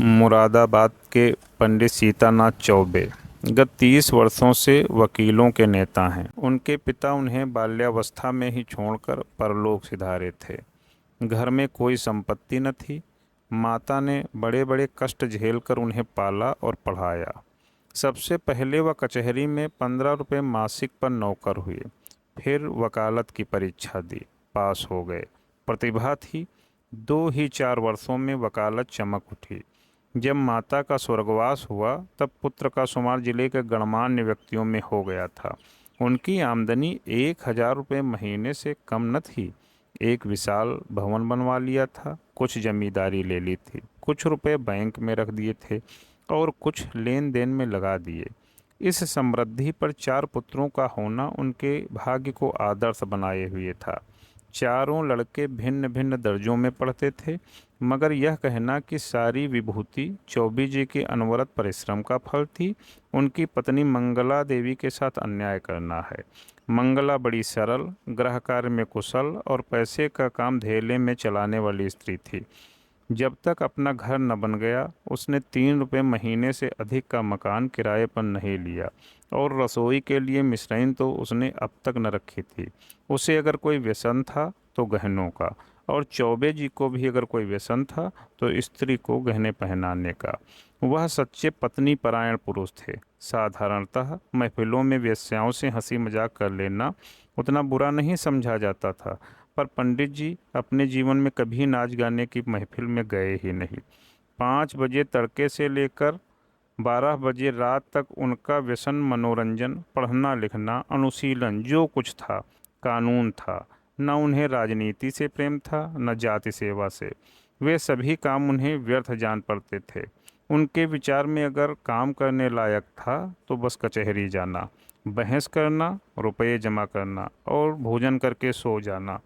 मुरादाबाद के पंडित सीतानाथ चौबे गत 30 वर्षों से वकीलों के नेता हैं। उनके पिता उन्हें बाल्यावस्था में ही छोड़कर परलोक सिधारे थे। घर में कोई संपत्ति न थी। माता ने बड़े बड़े कष्ट झेलकर उन्हें पाला और पढ़ाया। सबसे पहले वह कचहरी में 15 रुपये मासिक पर नौकर हुए। फिर वकालत की परीक्षा दी, पास हो गए। प्रतिभा थी। 2 ही 4 वर्षों में वकालत चमक उठी। जब माता का स्वर्गवास हुआ तब पुत्र का शुमार जिले के गणमान्य व्यक्तियों में हो गया था। उनकी आमदनी 1000 रुपये महीने से कम न थी। एक विशाल भवन बनवा लिया था, कुछ जमींदारी ले ली थी, कुछ रुपए बैंक में रख दिए थे और कुछ लेन देन में लगा दिए। इस समृद्धि पर 4 पुत्रों का होना उनके भाग्य को आदर्श बनाए हुए था। चारों लड़के भिन्न भिन्न दर्जों में पढ़ते थे, मगर यह कहना कि सारी विभूति चौबे जी के अनवरत परिश्रम का फल थी, उनकी पत्नी मंगला देवी के साथ अन्याय करना है। मंगला बड़ी सरल, गृह कार्य में कुशल और पैसे का काम धेले में चलाने वाली स्त्री थी। जब तक अपना घर न बन गया, उसने 3 रुपये महीने से अधिक का मकान किराए पर नहीं लिया और रसोई के लिए मिश्राइन तो उसने अब तक न रखी थी। उसे अगर कोई व्यसन था तो गहनों का, और चौबे जी को भी अगर कोई व्यसन था तो स्त्री को गहने पहनाने का। वह सच्चे पत्नी परायण पुरुष थे। साधारणतः महफिलों में वेश्याओं से हंसी मजाक कर लेना उतना बुरा नहीं समझा जाता था, पर पंडित जी अपने जीवन में कभी नाच गाने की महफिल में गए ही नहीं। 5 बजे तड़के से लेकर 12 बजे रात तक उनका व्यसन मनोरंजन, पढ़ना लिखना, अनुशीलन जो कुछ था कानून था। न उन्हें राजनीति से प्रेम था, न जाति सेवा से। वे सभी काम उन्हें व्यर्थ जान पड़ते थे। उनके विचार में अगर काम करने लायक था तो बस कचहरी जाना, बहस करना, रुपये जमा करना और भोजन करके सो जाना।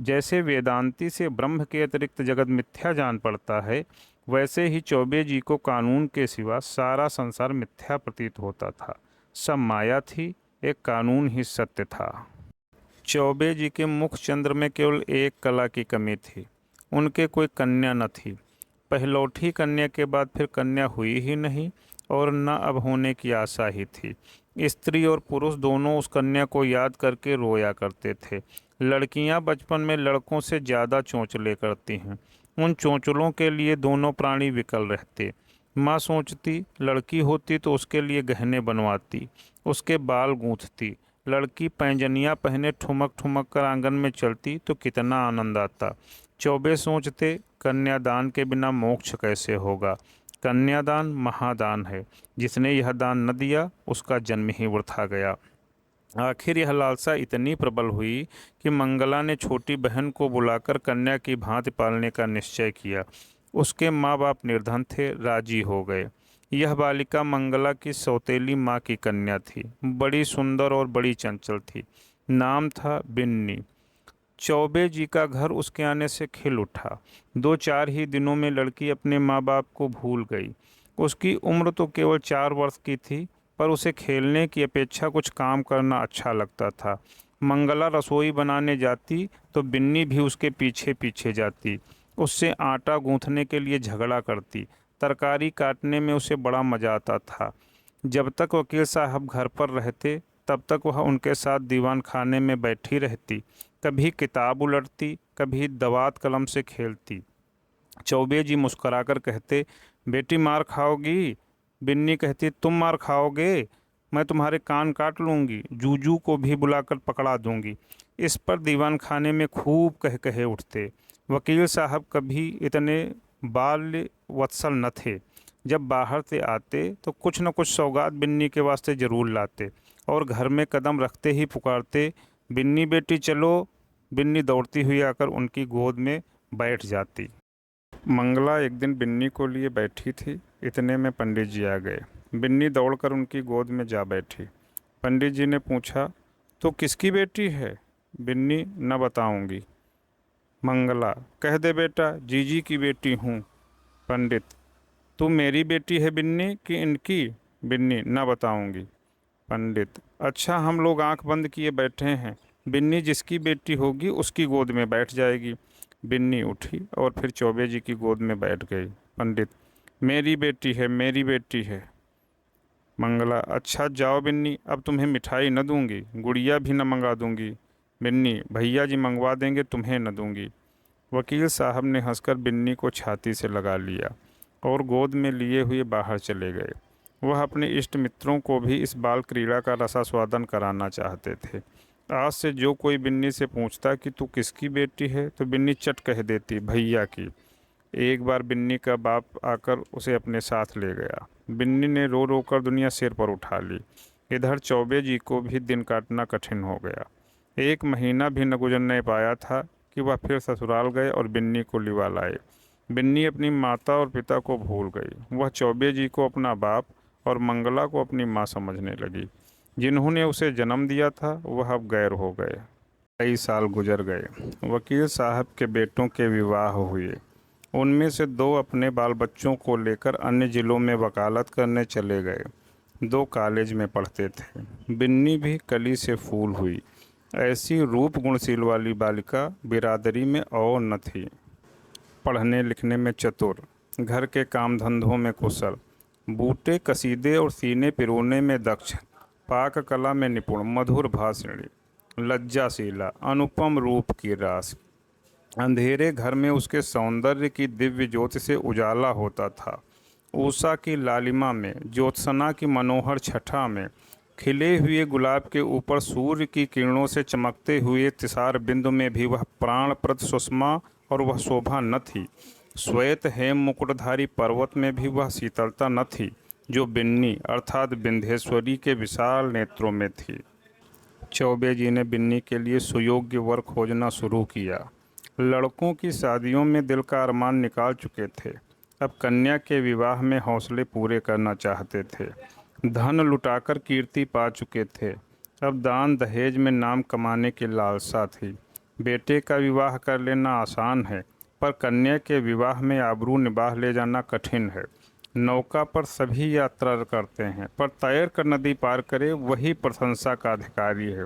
जैसे वेदांती से ब्रह्म के अतिरिक्त जगत मिथ्या जान पड़ता है, वैसे ही चौबे जी को कानून के सिवा सारा संसार मिथ्या प्रतीत होता था। सब माया थी, एक कानून ही सत्य था। चौबे जी के मुख चंद्र में केवल एक कला की कमी थी, उनके कोई कन्या न थी। पहलौठी कन्या के बाद फिर कन्या हुई ही नहीं और न अब होने की आशा ही थी। स्त्री और पुरुष दोनों उस कन्या को याद करके रोया करते थे। लड़कियां बचपन में लड़कों से ज़्यादा चौंचले करती हैं। उन चौंचलों के लिए दोनों प्राणी विकल रहते। माँ सोचती लड़की होती तो उसके लिए गहने बनवाती, उसके बाल गूंथती। लड़की पैंजनियाँ पहने ठुमक ठुमक कर आंगन में चलती तो कितना आनंद आता। चौबे सोचते कन्यादान के बिना मोक्ष कैसे होगा। कन्यादान महादान है, जिसने यह दान न दिया उसका जन्म ही वृथा गया। आखिर यह लालसा इतनी प्रबल हुई कि मंगला ने छोटी बहन को बुलाकर कन्या की भांति पालने का निश्चय किया। उसके माँ बाप निर्धन थे, राजी हो गए। यह बालिका मंगला की सौतेली माँ की कन्या थी। बड़ी सुंदर और बड़ी चंचल थी। नाम था बिन्नी। चौबे जी का घर उसके आने से खिल उठा। 2-4 ही दिनों में लड़की अपने माँ बाप को भूल गई। उसकी उम्र तो केवल 4 वर्ष की थी, पर उसे खेलने की अपेक्षा कुछ काम करना अच्छा लगता था। मंगला रसोई बनाने जाती तो बिन्नी भी उसके पीछे पीछे जाती। उससे आटा गूंथने के लिए झगड़ा करती। तरकारी काटने में उसे बड़ा मज़ा आता था। जब तक वकील साहब घर पर रहते तब तक वह उनके साथ दीवान खाने में बैठी रहती। कभी किताब उलटती, कभी दवात कलम से खेलती। चौबे जी मुस्कुराकर कहते, बेटी मार खाओगी? बिन्नी कहती, तुम मार खाओगे? मैं तुम्हारे कान काट लूँगी, जूजू को भी बुलाकर पकड़ा दूँगी। इस पर दीवान खाने में खूब कह कहे उठते। वकील साहब कभी इतने बाल्य वत्सल न थे। जब बाहर से आते तो कुछ न कुछ सौगात बिन्नी के वास्ते ज़रूर लाते और घर में कदम रखते ही पुकारते, बिन्नी बेटी चलो। बिन्नी दौड़ती हुई आकर उनकी गोद में बैठ जाती। मंगला एक दिन बिन्नी को लिए बैठी थी, इतने में पंडित जी आ गए। बिन्नी दौड़कर उनकी गोद में जा बैठी। पंडित जी ने पूछा, तो किसकी बेटी है? बिन्नी, न बताऊंगी। मंगला, कह दे बेटा, जीजी की बेटी हूँ। पंडित, तू मेरी बेटी है बिन्नी कि इनकी? बिन्नी, न बताऊंगी। पंडित, अच्छा, हम लोग आंख बंद किए बैठे हैं। बिन्नी जिसकी बेटी होगी उसकी गोद में बैठ जाएगी। बिन्नी उठी और फिर चौबे जी की गोद में बैठ गई। पंडित, मेरी बेटी है, मेरी बेटी है। मंगला, अच्छा जाओ बिन्नी, अब तुम्हें मिठाई न दूंगी, गुड़िया भी न मंगा दूंगी। बिन्नी, भैया जी मंगवा देंगे, तुम्हें न दूंगी। वकील साहब ने हंसकर बिन्नी को छाती से लगा लिया और गोद में लिए हुए बाहर चले गए। वह अपने इष्ट मित्रों को भी इस बाल क्रीड़ा का रसास्वादन कराना चाहते थे। आज से जो कोई बिन्नी से पूछता कि तू किसकी बेटी है, तो बिन्नी चट कह देती, भैया की। एक बार बिन्नी का बाप आकर उसे अपने साथ ले गया। बिन्नी ने रो रो कर दुनिया सिर पर उठा ली। इधर चौबे जी को भी दिन काटना कठिन हो गया। एक महीना भी न गुजरने पाया था कि वह फिर ससुराल गए और बिन्नी को लिवा लाए। बिन्नी अपनी माता और पिता को भूल गई। वह चौबे जी को अपना बाप और मंगला को अपनी माँ समझने लगी। जिन्होंने उसे जन्म दिया था वह अब गैर हो गए। कई साल गुजर गए। वकील साहब के बेटों के विवाह हुए। उनमें से दो अपने बाल बच्चों को लेकर अन्य जिलों में वकालत करने चले गए। दो कॉलेज में पढ़ते थे। बिन्नी भी कली से फूल हुई। ऐसी रूप गुणशील वाली बालिका बिरादरी में और न थी। पढ़ने लिखने में चतुर, घर के काम धंधों में कुशल, बूटे कसीदे और सीने पिरोने में दक्ष, पाक कला में निपुण, मधुर भाषणी, लज्जाशीला, अनुपम रूप की रास। अंधेरे घर में उसके सौंदर्य की दिव्य ज्योति से उजाला होता था। उषा की लालिमा में, ज्योत्सना की मनोहर छठा में, खिले हुए गुलाब के ऊपर सूर्य की किरणों से चमकते हुए तिसार बिंदु में भी वह प्राणप्रद सुषमा और वह शोभा न थी। श्वेत हेम मुकुटधारी पर्वत में भी वह शीतलता न थी जो बिन्नी अर्थात बिंधेश्वरी के विशाल नेत्रों में थी। चौबे जी ने बिन्नी के लिए सुयोग्य वर खोजना शुरू किया। लड़कों की शादियों में दिल का अरमान निकाल चुके थे। अब कन्या के विवाह में हौसले पूरे करना चाहते थे। धन लुटाकर कीर्ति पा चुके थे। अब दान दहेज में नाम कमाने की लालसा थी। बेटे का विवाह कर लेना आसान है, पर कन्या के विवाह में आबरू निभाह ले जाना कठिन है। नौका पर सभी यात्रा करते हैं, पर तैर कर नदी पार करे वही प्रशंसा का अधिकारी है।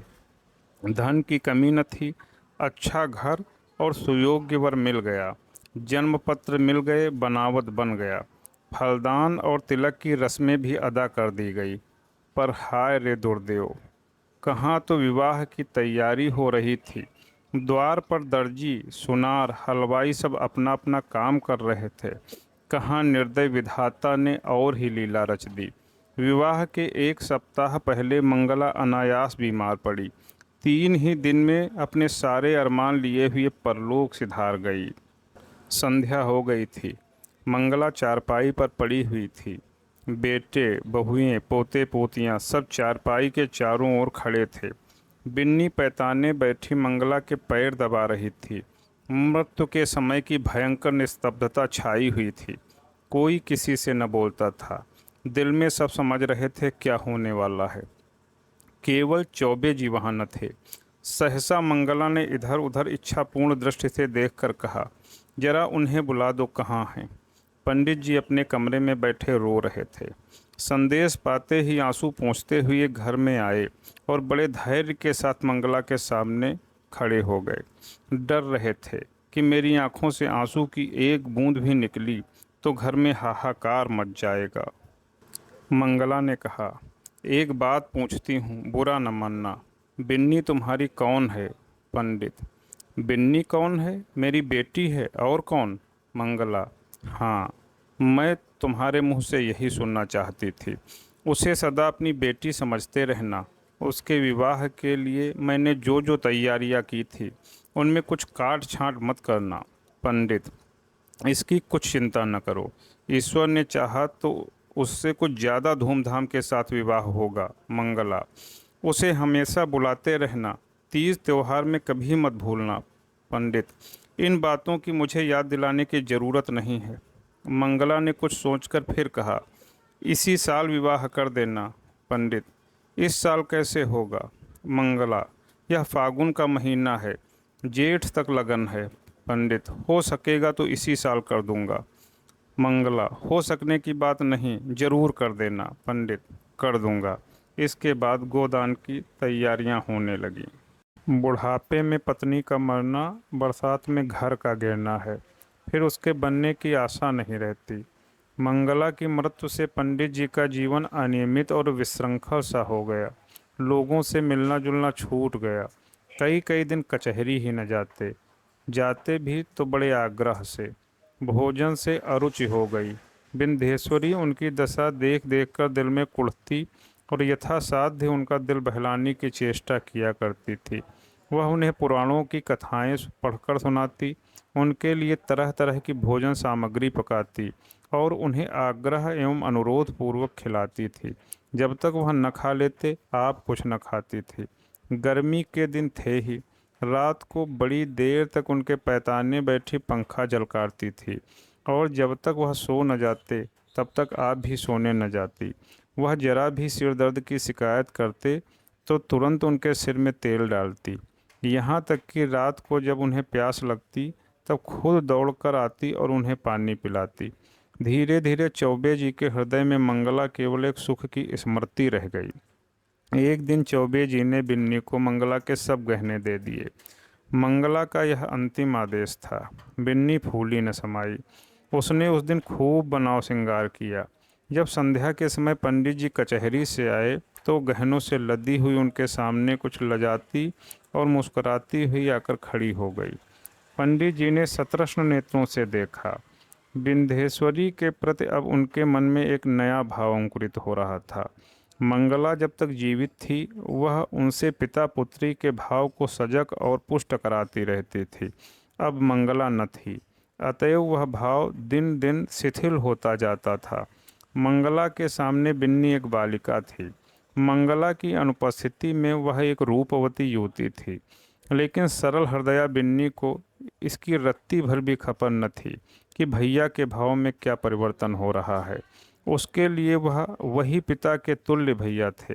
धन की कमी न थी। अच्छा घर और सुयोग्य वर मिल गया। जन्म पत्र मिल गए, बनावट बन गया। फलदान और तिलक की रस्में भी अदा कर दी गई। पर हाय रे दुर्देव, कहाँ तो विवाह की तैयारी हो रही थी। द्वार पर दर्जी, सुनार, हलवाई सब अपना अपना काम कर रहे थे। कहाँ निर्दय विधाता ने और ही लीला रच दी। विवाह के एक सप्ताह पहले मंगला अनायास बीमार पड़ी। 3 ही दिन में अपने सारे अरमान लिए हुए परलोक सिधार गई। संध्या हो गई थी। मंगला चारपाई पर पड़ी हुई थी। बेटे, बहुएं, पोते पोतियां सब चारपाई के चारों ओर खड़े थे। बिन्नी पैताने बैठी मंगला के पैर दबा रही थी। मृत्यु के समय की भयंकर निस्तब्धता छाई हुई थी। कोई किसी से न बोलता था। दिल में सब समझ रहे थे क्या होने वाला है। केवल चौबे जी वहाँ न थे। सहसा मंगला ने इधर उधर इच्छापूर्ण दृष्टि से देखकर कहा, जरा उन्हें बुला दो, कहाँ हैं। पंडित जी अपने कमरे में बैठे रो रहे थे। संदेश पाते ही आंसू पोंछते हुए घर में आए और बड़े धैर्य के साथ मंगला के सामने खड़े हो गए। डर रहे थे कि मेरी आंखों से आंसू की एक बूंद भी निकली तो घर में हाहाकार मच जाएगा। मंगला ने कहा, एक बात पूछती हूँ, बुरा न मानना। बिन्नी तुम्हारी कौन है? पंडित, बिन्नी कौन है? मेरी बेटी है, और कौन? मंगला, हाँ, मैं तुम्हारे मुंह से यही सुनना चाहती थी। उसे सदा अपनी बेटी समझते रहना। उसके विवाह के लिए मैंने जो जो तैयारियां की थी उनमें कुछ काट छांट मत करना। पंडित, इसकी कुछ चिंता न करो। ईश्वर ने चाहा तो उससे कुछ ज़्यादा धूमधाम के साथ विवाह होगा। मंगला, उसे हमेशा बुलाते रहना। तीज त्योहार में कभी मत भूलना। पंडित, इन बातों की मुझे याद दिलाने की ज़रूरत नहीं है। मंगला ने कुछ सोचकर फिर कहा, इसी साल विवाह कर देना। पंडित, इस साल कैसे होगा? मंगला, यह फागुन का महीना है, जेठ तक लगन है। पंडित, हो सकेगा तो इसी साल कर दूंगा। मंगला, हो सकने की बात नहीं, जरूर कर देना। पंडित, कर दूंगा। इसके बाद गोदान की तैयारियां होने लगी। बुढ़ापे में पत्नी का मरना, बरसात में घर का गिरना है, फिर उसके बनने की आशा नहीं रहती। मंगला की मृत्यु से पंडित जी का जीवन अनियमित और विशृंखल सा हो गया। लोगों से मिलना जुलना छूट गया। कई कई दिन कचहरी ही न जाते, जाते भी तो बड़े आग्रह से। भोजन से अरुचि हो गई। विंध्येश्वरी उनकी दशा देख देख कर दिल में कुढ़ती और यथासाध्य उनका दिल बहलाने की चेष्टा किया करती थी। वह उन्हें पुराणों की कथाएं पढ़कर सुनाती, उनके लिए तरह तरह की भोजन सामग्री पकाती और उन्हें आग्रह एवं अनुरोध पूर्वक खिलाती थी। जब तक वह न खा लेते आप कुछ न खाती थी। गर्मी के दिन थे ही। रात को बड़ी देर तक उनके पैताने बैठी पंखा झलकारती थी और जब तक वह सो न जाते तब तक आप भी सोने न जाती। वह जरा भी सिर दर्द की शिकायत करते तो तुरंत उनके सिर में तेल डालती। यहाँ तक कि रात को जब उन्हें प्यास लगती तब खुद दौड़कर आती और उन्हें पानी पिलाती। धीरे धीरे चौबे जी के हृदय में मंगला केवल एक सुख की स्मृति रह गई। एक दिन चौबे जी ने बिन्नी को मंगला के सब गहने दे दिए। मंगला का यह अंतिम आदेश था। बिन्नी फूली न समाई। उसने उस दिन खूब बनाव श्रृंगार किया। जब संध्या के समय पंडित जी कचहरी से आए तो गहनों से लदी हुई उनके सामने कुछ लजाती और मुस्कुराती हुई आकर खड़ी हो गई। पंडित जी ने सतृष्ण नेत्रों से देखा। विंध्येश्वरी के प्रति अब उनके मन में एक नया भाव अंकुरित हो रहा था। मंगला जब तक जीवित थी वह उनसे पिता पुत्री के भाव को सजग और पुष्ट कराती रहती थी। अब मंगला न थी, अतएव वह भाव दिन दिन शिथिल होता जाता था। मंगला के सामने बिन्नी एक बालिका थी। मंगला की अनुपस्थिति में वह एक रूपवती युवती थी, लेकिन सरल हृदया बिन्नी को इसकी रत्ती भर भी खबर न थी कि भैया के भाव में क्या परिवर्तन हो रहा है। उसके लिए वह वही पिता के तुल्य भैया थे।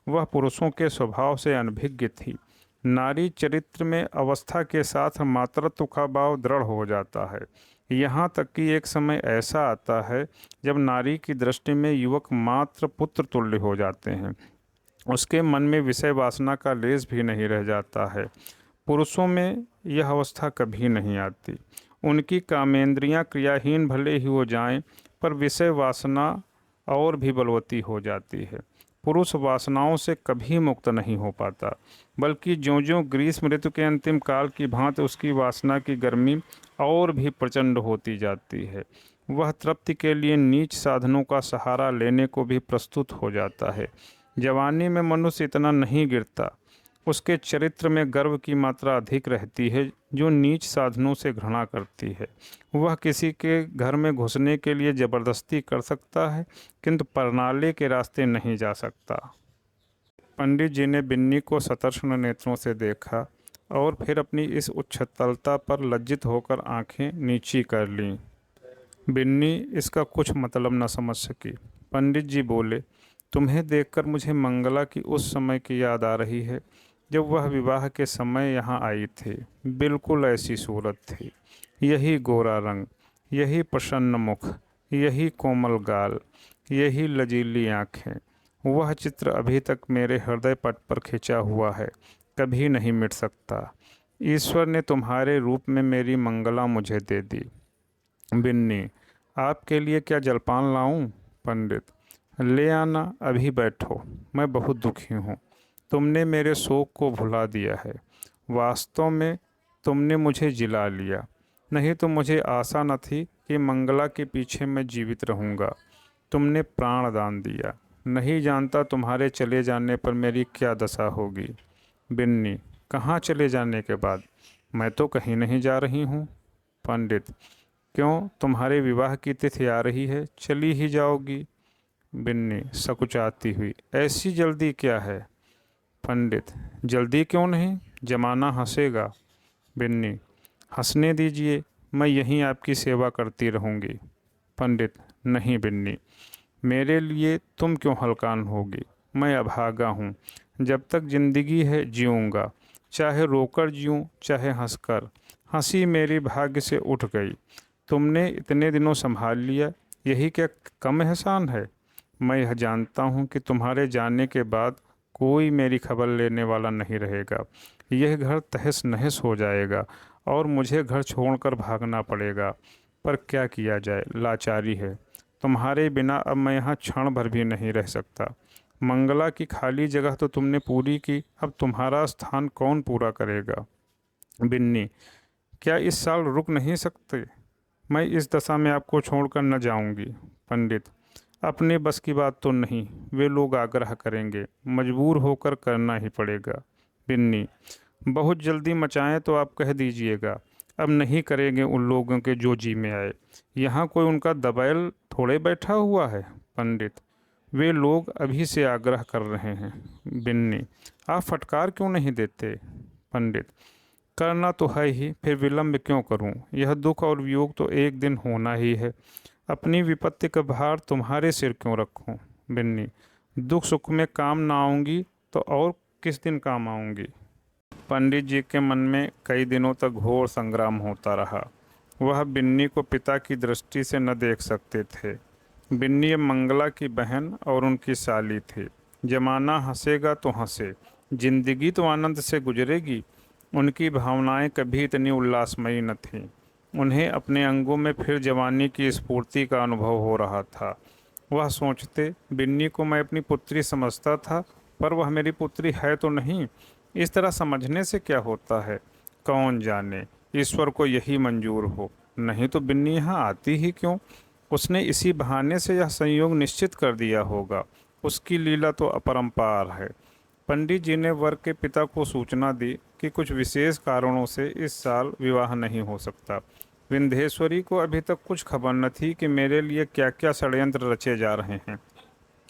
वह पुरुषों के स्वभाव से अनभिज्ञ थी। नारी चरित्र में अवस्था के साथ मातृत्व का भाव दृढ़ हो जाता है। यहाँ तक कि एक समय ऐसा आता है जब नारी की दृष्टि में युवक मात्र पुत्र तुल्य हो जाते हैं। उसके मन में विषय वासना का लेस भी नहीं रह जाता है। पुरुषों में यह अवस्था कभी नहीं आती। उनकी कामेंद्रियां क्रियाहीन भले ही हो जाएं, पर विषय वासना और भी बलवती हो जाती है। पुरुष वासनाओं से कभी मुक्त नहीं हो पाता, बल्कि ज्यों-ज्यों ग्रीष्म ऋतु के अंतिम काल की भांति उसकी वासना की गर्मी और भी प्रचंड होती जाती है। वह तृप्ति के लिए नीच साधनों का सहारा लेने को भी प्रस्तुत हो जाता है। जवानी में मनुष्य इतना नहीं गिरता। उसके चरित्र में गर्व की मात्रा अधिक रहती है, जो नीच साधनों से घृणा करती है। वह किसी के घर में घुसने के लिए जबरदस्ती कर सकता है, किंतु परनाले के रास्ते नहीं जा सकता। पंडित जी ने बिन्नी को सतर्षण नेत्रों से देखा और फिर अपनी इस उच्छलता पर लज्जित होकर आंखें नीची कर लीं। बिन्नी इसका कुछ मतलब न समझ सकी। पंडित जी बोले, तुम्हें देखकर मुझे मंगला की उस समय की याद आ रही है जब वह विवाह के समय यहाँ आई थी। बिल्कुल ऐसी सूरत थी, यही गोरा रंग, यही प्रसन्न मुख, यही कोमल गाल, यही लजीली आँखें। वह चित्र अभी तक मेरे हृदय पट पर खिंचा हुआ है, कभी नहीं मिट सकता। ईश्वर ने तुम्हारे रूप में मेरी मंगला मुझे दे दी। बिन्नी, आपके लिए क्या जलपान लाऊं? पंडित, ले आना, अभी बैठो, मैं बहुत दुखी हूँ। तुमने मेरे शोक को भुला दिया है। वास्तव में तुमने मुझे जिला लिया, नहीं तो मुझे आशा न थी कि मंगला के पीछे मैं जीवित रहूँगा। तुमने प्राण दान दिया, नहीं जानता तुम्हारे चले जाने पर मेरी क्या दशा होगी। बिन्नी, कहाँ चले जाने के बाद? मैं तो कहीं नहीं जा रही हूँ। पंडित, क्यों, तुम्हारे विवाह की तिथि आ रही है, चली ही जाओगी। बिन्नी सकुचाती हुई, ऐसी जल्दी क्या है? पंडित, जल्दी क्यों नहीं, जमाना हंसेगा। बिन्नी, हंसने दीजिए, मैं यहीं आपकी सेवा करती रहूँगी। पंडित, नहीं बिन्नी, मेरे लिए तुम क्यों हलकान होगी? मैं अभागा हूँ, जब तक जिंदगी है जीऊँगा, चाहे रोकर जीऊँ चाहे हंसकर। हंसी मेरी भाग्य से उठ गई। तुमने इतने दिनों संभाल लिया, यही क्या कम एहसान है? मैं यह जानता हूँ कि तुम्हारे जाने के बाद कोई मेरी खबर लेने वाला नहीं रहेगा। यह घर तहस नहस हो जाएगा और मुझे घर छोड़कर भागना पड़ेगा। पर क्या किया जाए, लाचारी है। तुम्हारे बिना अब मैं यहाँ क्षण भर भी नहीं रह सकता। मंगला की खाली जगह तो तुमने पूरी की, अब तुम्हारा स्थान कौन पूरा करेगा? बिन्नी, क्या इस साल रुक नहीं सकते? मैं इस दशा में आपको छोड़कर न जाऊंगी। पंडित, अपने बस की बात तो नहीं, वे लोग आग्रह करेंगे, मजबूर होकर करना ही पड़ेगा। बिन्नी, बहुत जल्दी मचाएं तो आप कह दीजिएगा, अब नहीं करेंगे उन लोगों के जो जी में आए। यहाँ कोई उनका दबैल थोड़े बैठा हुआ है। पंडित, वे लोग अभी से आग्रह कर रहे हैं। बिन्नी, आप फटकार क्यों नहीं देते? पंडित, करना तो है ही, फिर विलम्ब क्यों करूं? यह दुख और वियोग तो एक दिन होना ही है। अपनी विपत्ति का भार तुम्हारे सिर क्यों रखूं? बिन्नी, दुख सुख में काम ना आऊंगी तो और किस दिन काम आऊंगी? पंडित जी के मन में कई दिनों तक घोर संग्राम होता रहा। वह बिन्नी को पिता की दृष्टि से न देख सकते थे। बिन्नी अब मंगला की बहन और उनकी साली थी। जमाना हंसेगा तो हंसे, जिंदगी तो आनंद से गुजरेगी। उनकी भावनाएं कभी इतनी उल्लासमयी न थीं। उन्हें अपने अंगों में फिर जवानी की स्फूर्ति का अनुभव हो रहा था। वह सोचते, बिन्नी को मैं अपनी पुत्री समझता था, पर वह मेरी पुत्री है तो नहीं। इस तरह समझने से क्या होता है? कौन जाने, ईश्वर को यही मंजूर हो, नहीं तो बिन्नी यहाँ आती ही क्यों? उसने इसी बहाने से यह संयोग निश्चित कर दिया होगा। उसकी लीला तो अपरंपार है। पंडित जी ने वर के पिता को सूचना दी कि कुछ विशेष कारणों से इस साल विवाह नहीं हो सकता। विंध्येश्वरी को अभी तक कुछ खबर न थी कि मेरे लिए क्या क्या षड्यंत्र रचे जा रहे हैं।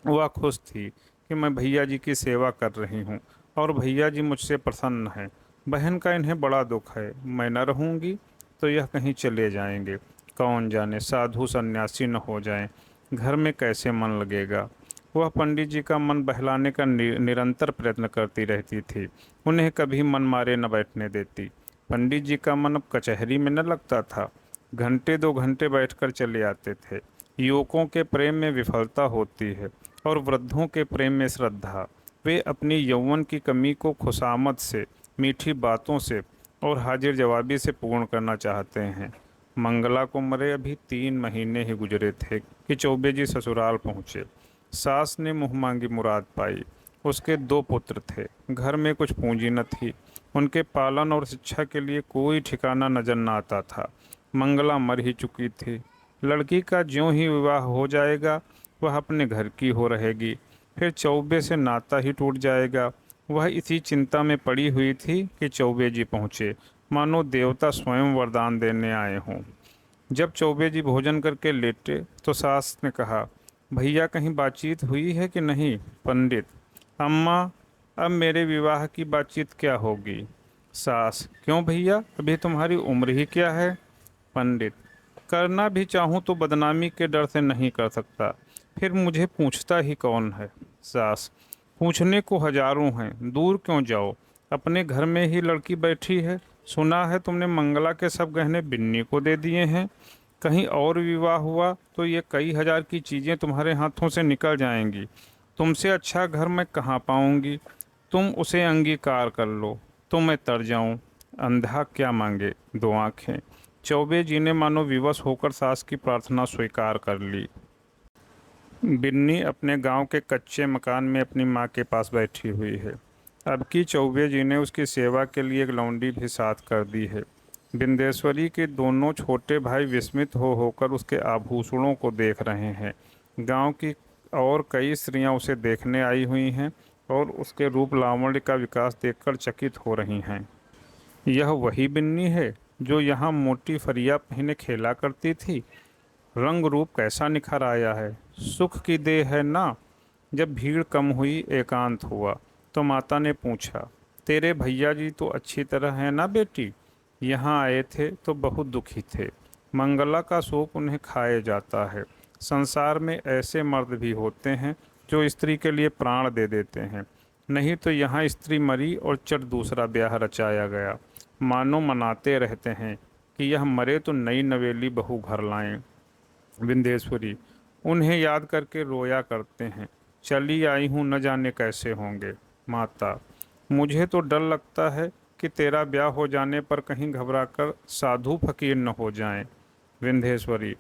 वह खुश थी कि मैं भैया जी की सेवा कर रही हूँ और भैया जी मुझसे प्रसन्न हैं। बहन का इन्हें बड़ा दुख है, मैं न रहूँगी तो यह कहीं चले जाएंगे। कौन जाने साधु सन्यासी न हो जाएं, घर में कैसे मन लगेगा। वह पंडित जी का मन बहलाने का निरंतर प्रयत्न करती रहती थी, उन्हें कभी मन मारे न बैठने देती। पंडित जी का मन अब कचहरी में न लगता था। घंटे 2 घंटे बैठकर चले आते थे। युवकों के प्रेम में विफलता होती है और वृद्धों के प्रेम में श्रद्धा। वे अपनी यौवन की कमी को खुशामद से, मीठी बातों से और हाजिर जवाबी से पूर्ण करना चाहते हैं। मंगला को मरे अभी 3 महीने ही गुजरे थे कि चौबे जी ससुराल पहुँचे। सास ने मुँह मांगी मुराद पाई। उसके 2 पुत्र थे, घर में कुछ पूंजी न थी। उनके पालन और शिक्षा के लिए कोई ठिकाना नजर न आता था। मंगला मर ही चुकी थी। लड़की का ज्यों ही विवाह हो जाएगा, वह अपने घर की हो रहेगी, फिर चौबे से नाता ही टूट जाएगा। वह इसी चिंता में पड़ी हुई थी कि चौबे जी पहुँचे, मानो देवता स्वयं वरदान देने आए हों। जब चौबे जी भोजन करके लेटे तो सास ने कहा, भैया कहीं बातचीत हुई है कि नहीं? पंडित, अम्मा, अब मेरे विवाह की बातचीत क्या होगी? सास, क्यों भैया, अभी तुम्हारी उम्र ही क्या है? पंडित, करना भी चाहूँ तो बदनामी के डर से नहीं कर सकता, फिर मुझे पूछता ही कौन है? सास, पूछने को हजारों हैं, दूर क्यों जाओ, अपने घर में ही लड़की बैठी है। सुना है तुमने मंगला के सब गहने बिन्नी को दे दिए हैं। कहीं और विवाह हुआ तो ये कई हजार की चीज़ें तुम्हारे हाथों से निकल जाएंगी। तुमसे अच्छा घर मैं कहाँ पाऊंगी? तुम उसे अंगीकार कर लो तो मैं तर जाऊं। अंधा क्या मांगे 2 आंखें। चौबे जी ने मानो विवश होकर सास की प्रार्थना स्वीकार कर ली। बिन्नी अपने गांव के कच्चे मकान में अपनी माँ के पास बैठी हुई है। अब की चौबे जी ने उसकी सेवा के लिए एक लौंडी भी साथ कर दी है। बिंदेश्वरी के दोनों छोटे भाई विस्मित हो होकर उसके आभूषणों को देख रहे हैं। गांव की और कई स्त्रियां उसे देखने आई हुई हैं और उसके रूप लावण्य का विकास देखकर चकित हो रही हैं। यह वही बिन्नी है जो यहाँ मोटी फरिया पहने खेला करती थी। रंग रूप कैसा निखर आया है, सुख की देह है ना। जब भीड़ कम हुई, एकांत हुआ, तो माता ने पूछा, तेरे भैया जी तो अच्छी तरह हैं ना बेटी? यहाँ आए थे तो बहुत दुखी थे। मंगला का शोक उन्हें खाए जाता है। संसार में ऐसे मर्द भी होते हैं जो स्त्री के लिए प्राण दे देते हैं। नहीं तो यहाँ स्त्री मरी और चट दूसरा ब्याह रचाया गया। मानो मनाते रहते हैं कि यह मरे तो नई नवेली बहू घर लाएं। विंध्येश्वरी उन्हें याद करके रोया करते हैं। चली आई हूँ, न जाने कैसे होंगे। माता, मुझे तो डर लगता है कि तेरा ब्याह हो जाने पर कहीं घबराकर साधु फकीर न हो जाएं। विंध्येश्वरी,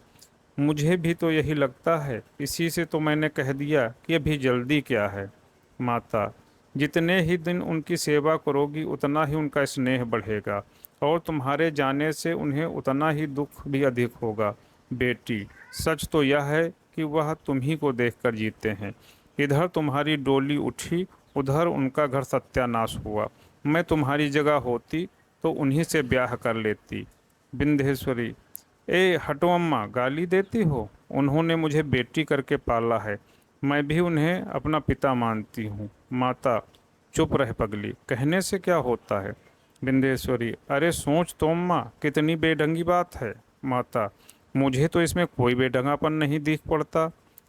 मुझे भी तो यही लगता है, इसी से तो मैंने कह दिया कि अभी जल्दी क्या है। माता, जितने ही दिन उनकी सेवा करोगी उतना ही उनका स्नेह बढ़ेगा और तुम्हारे जाने से उन्हें उतना ही दुख भी अधिक होगा। बेटी, सच तो यह है कि वह तुम ही को देखकर जीते हैं। इधर तुम्हारी डोली उठी, उधर उनका घर सत्यानाश हुआ। मैं तुम्हारी जगह होती तो उन्हीं से ब्याह कर लेती। बिंदेश्वरी, ए हटो अम्मा, गाली देती हो? उन्होंने मुझे बेटी करके पाला है, मैं भी उन्हें अपना पिता मानती हूँ। माता, चुप रह पगली, कहने से क्या होता है। बिंदेश्वरी, अरे सोच तो अम्मा, कितनी बेढंगी बात है। माता, मुझे तो इसमें कोई बेढंगापन नहीं दिख पड़ता।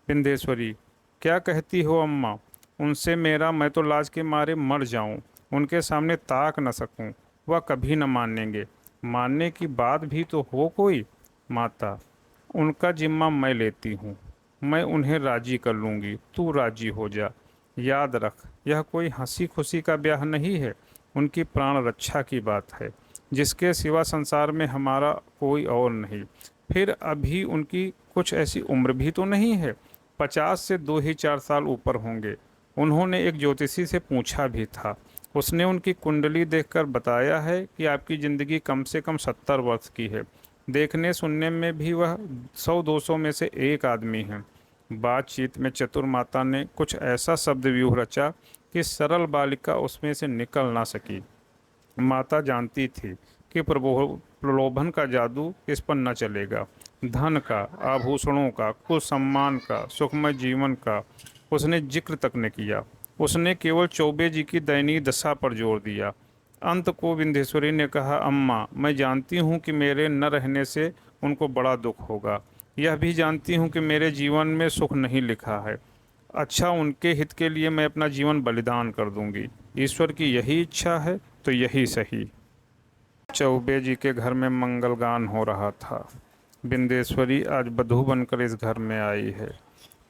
बिंदेश्वरी, क्या कहती हो अम्मा, उनसे मेरा मैं तो लाज के मारे मर जाऊं, उनके सामने ताक न सकूं, वह कभी न मानेंगे। मानने की बात भी तो हो कोई। माता, उनका जिम्मा मैं लेती हूँ, मैं उन्हें राजी कर लूँगी, तू राजी हो जा। याद रख, यह कोई हंसी खुशी का ब्याह नहीं है, उनकी प्राण रक्षा की बात है, जिसके सिवा संसार में हमारा कोई और नहीं। फिर अभी उनकी कुछ ऐसी उम्र भी तो नहीं है, 50 से 2 ही 4 साल ऊपर होंगे। उन्होंने एक ज्योतिषी से पूछा भी था, उसने उनकी कुंडली देखकर बताया है कि आपकी ज़िंदगी कम से कम 70 वर्ष की है। देखने सुनने में भी वह 100-200 में से एक आदमी है। बातचीत में चतुर माता ने कुछ ऐसा शब्द व्यूह रचा कि सरल बालिका उसमें से निकल ना सकी। माता जानती थी कि प्रलोभन का जादू इस पर न चलेगा। धन का, आभूषणों का, कुल सम्मान का, सुखमय जीवन का उसने जिक्र तक न किया। उसने केवल चौबे जी की दयनीय दशा पर जोर दिया। अंत को विंध्येश्वरी ने कहा, अम्मा, मैं जानती हूँ कि मेरे न रहने से उनको बड़ा दुख होगा। यह भी जानती हूँ कि मेरे जीवन में सुख नहीं लिखा है। अच्छा, उनके हित के लिए मैं अपना जीवन बलिदान कर दूंगी। ईश्वर की यही इच्छा है तो यही सही। चौबे जी के घर में मंगलगान हो रहा था। बिंदेश्वरी आज बधू बनकर इस घर में आई है।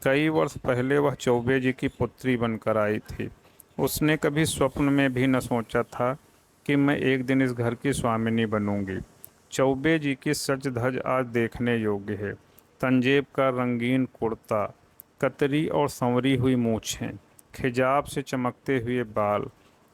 कई वर्ष पहले वह चौबे जी की पुत्री बनकर आई थी। उसने कभी स्वप्न में भी न सोचा था कि मैं एक दिन इस घर की स्वामिनी बनूंगी। चौबे जी की सज धज आज देखने योग्य है। तंजेब का रंगीन कुर्ता, कतरी और संवरी हुई मूछें, खिजाब से चमकते हुए बाल,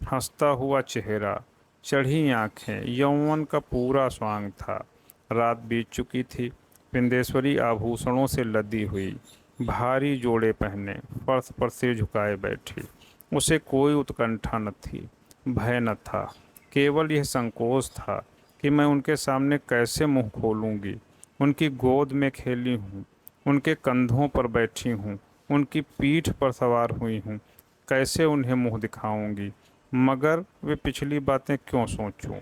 हंसता हुआ चेहरा, चढ़ी आंखें, यौवन का पूरा स्वांग था। रात बीत चुकी थी। बिंदेश्वरी आभूषणों से लदी हुई, भारी जोड़े पहने फर्श पर सिर झुकाए बैठी। उसे कोई उत्कंठा न थी, भय न था, केवल यह संकोच था कि मैं उनके सामने कैसे मुंह खोलूंगी। उनकी गोद में खेली हूँ, उनके कंधों पर बैठी हूँ, उनकी पीठ पर सवार हुई हूँ, कैसे उन्हें मुंह दिखाऊंगी। मगर वे पिछली बातें क्यों सोचूं।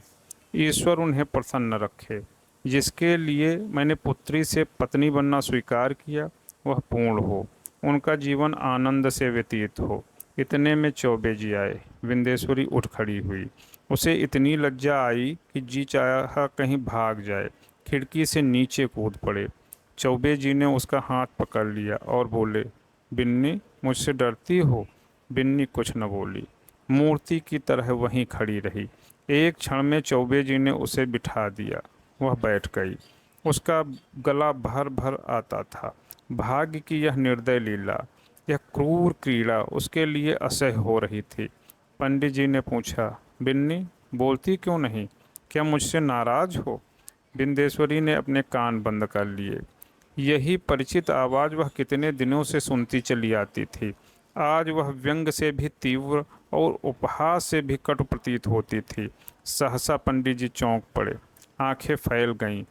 ईश्वर उन्हें प्रसन्न रखे। जिसके लिए मैंने पुत्री से पत्नी बनना स्वीकार किया वह पूर्ण हो, उनका जीवन आनंद से व्यतीत हो। इतने में चौबे जी आए। विंदेश्वरी उठ खड़ी हुई। उसे इतनी लज्जा आई कि जी चाहा कहीं भाग जाए, खिड़की से नीचे कूद पड़े। चौबे जी ने उसका हाथ पकड़ लिया और बोले, बिन्नी, मुझसे डरती हो? बिन्नी कुछ न बोली, मूर्ति की तरह वहीं खड़ी रही। एक क्षण में चौबे जी ने उसे बिठा दिया। वह बैठ गई। उसका गला भर भर आता था। भाग्य की यह निर्दय लीला, यह क्रूर क्रीड़ा उसके लिए असह्य हो रही थी। पंडित जी ने पूछा, बिन्नी, बोलती क्यों नहीं? क्या मुझसे नाराज हो? बिंदेश्वरी ने अपने कान बंद कर लिए। यही परिचित आवाज़ वह कितने दिनों से सुनती चली आती थी। आज वह व्यंग से भी तीव्र और उपहास से भी कटु प्रतीत होती थी। सहसा पंडित जी चौंक पड़े, आंखें फैल गईं,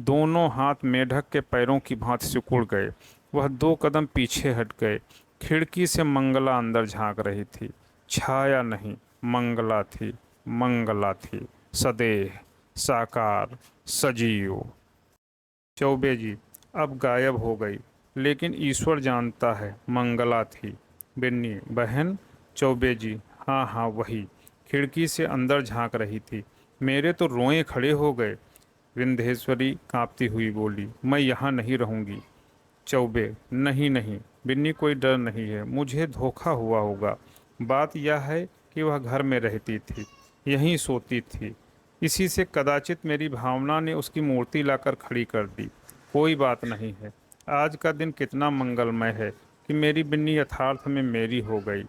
दोनों हाथ मेढक के पैरों की भांति सिकुड़ गए। वह 2 कदम पीछे हट गए। खिड़की से मंगला अंदर झांक रही थी। छाया नहीं, मंगला थी, मंगला थी, सदेह, साकार, सजीव। चौबे जी अब गायब हो गई, लेकिन ईश्वर जानता है मंगला थी। बिन्नी, बहन? चौबे जी, हाँ हाँ वही, खिड़की से अंदर झांक रही थी। मेरे तो रोए खड़े हो गए। विंध्येश्वरी कांपती हुई बोली, मैं यहाँ नहीं रहूँगी। चौबे, नहीं नहीं बिन्नी, कोई डर नहीं है, मुझे धोखा हुआ होगा। बात यह है कि वह घर में रहती थी, यहीं सोती थी, इसी से कदाचित मेरी भावना ने उसकी मूर्ति लाकर खड़ी कर दी। कोई बात नहीं है, आज का दिन कितना मंगलमय है कि मेरी बिन्नी यथार्थ में मेरी हो गई।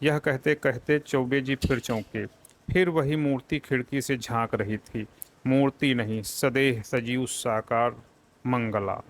यह कहते कहते चौबे जी फिर चौंके। फिर वही मूर्ति खिड़की से झांक रही थी। मूर्ति नहीं, सदेह सजीव साकार मंगला।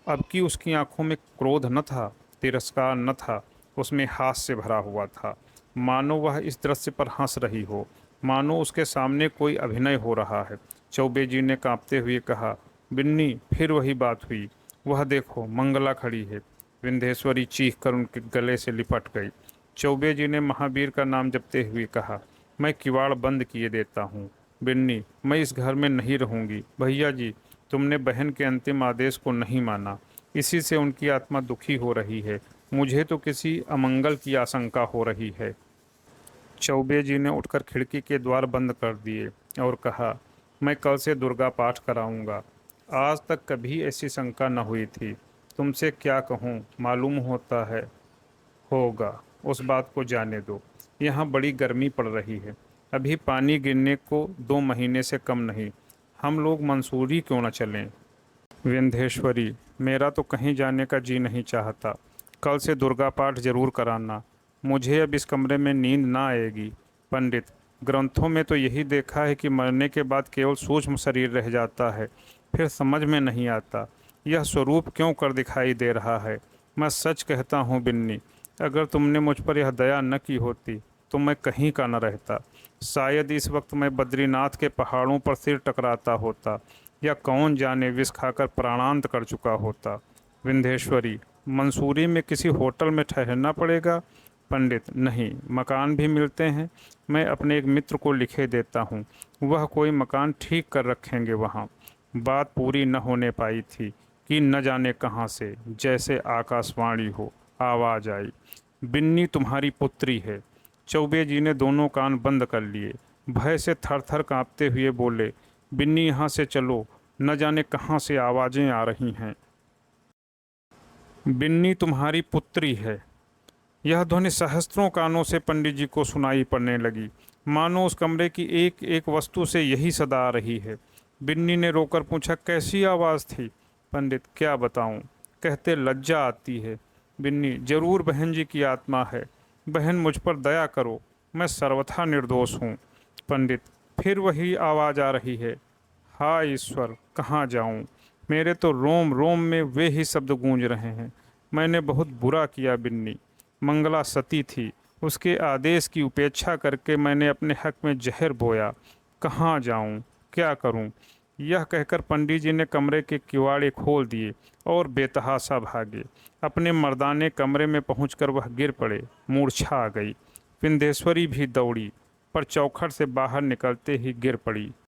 अब की उसकी आंखों में क्रोध न था, तिरस्कार न था, उसमें हास्य भरा हुआ था। मानो वह इस दृश्य पर हंस रही हो, मानो उसके सामने कोई अभिनय हो रहा है। चौबे जी ने कांपते हुए कहा, बिन्नी, फिर वही बात हुई। वह देखो, मंगला खड़ी है। विंध्येश्वरी चीख कर उनके गले से लिपट गई। चौबे जी ने महावीर का नाम जपते हुए कहा, मैं किवाड़ बंद किए देता हूँ। बिन्नी, मैं इस घर में नहीं रहूंगी। भैया जी, तुमने बहन के अंतिम आदेश को नहीं माना, इसी से उनकी आत्मा दुखी हो रही है। मुझे तो किसी अमंगल की आशंका हो रही है। चौबे जी ने उठकर खिड़की के द्वार बंद कर दिए और कहा, मैं कल से दुर्गा पाठ कराऊंगा। आज तक कभी ऐसी शंका न हुई थी। तुमसे क्या कहूँ, मालूम होता है होगा। उस बात को जाने दो। यहाँ बड़ी गर्मी पड़ रही है। अभी पानी गिरने को 2 महीने से कम नहीं। हम लोग मंसूरी क्यों न चलें? विंध्येश्वरी, मेरा तो कहीं जाने का जी नहीं चाहता। कल से दुर्गा पाठ जरूर कराना। मुझे अब इस कमरे में नींद ना आएगी। पंडित, ग्रंथों में तो यही देखा है कि मरने के बाद केवल सूक्ष्म शरीर रह जाता है। फिर समझ में नहीं आता यह स्वरूप क्यों कर दिखाई दे रहा है। मैं सच कहता हूँ बिन्नी, अगर तुमने मुझ पर यह दया न की होती तो मैं कहीं का न रहता। शायद इस वक्त मैं बद्रीनाथ के पहाड़ों पर सिर टकराता होता, या कौन जाने विष खाकर प्राणांत कर चुका होता। विंध्येश्वरी, मंसूरी में किसी होटल में ठहरना पड़ेगा? पंडित, नहीं, मकान भी मिलते हैं। मैं अपने एक मित्र को लिखे देता हूँ, वह कोई मकान ठीक कर रखेंगे वहाँ। बात पूरी न होने पाई थी कि न जाने कहाँ से जैसे आकाशवाणी हो आवाज़ आई, बिन्नी तुम्हारी पुत्री है। चौबे जी ने दोनों कान बंद कर लिए। भय से थर थर काँपते हुए बोले, बिन्नी, यहाँ से चलो, न जाने कहाँ से आवाज़ें आ रही हैं। बिन्नी तुम्हारी पुत्री है। यह ध्वनि सहस्त्रों कानों से पंडित जी को सुनाई पड़ने लगी, मानो उस कमरे की एक एक वस्तु से यही सदा आ रही है। बिन्नी ने रोकर पूछा, कैसी आवाज़ थी? पंडित, क्या बताऊं, कहते लज्जा आती है। बिन्नी, जरूर बहन जी की आत्मा है। बहन, मुझ पर दया करो, मैं सर्वथा निर्दोष हूँ। पंडित, फिर वही आवाज़ आ रही है, हाय ईश्वर, कहाँ जाऊं? मेरे तो रोम रोम में वे ही शब्द गूंज रहे हैं, मैंने बहुत बुरा किया बिन्नी। मंगला सती थी, उसके आदेश की उपेक्षा करके मैंने अपने हक में जहर बोया। कहाँ जाऊं, क्या करूं? यह कहकर पंडित जी ने कमरे के किवाड़े खोल दिए और बेतहाशा भागे। अपने मर्दाने कमरे में पहुंचकर वह गिर पड़े, मूर्छा आ गई। विंध्येश्वरी भी दौड़ी, पर चौखट से बाहर निकलते ही गिर पड़ी।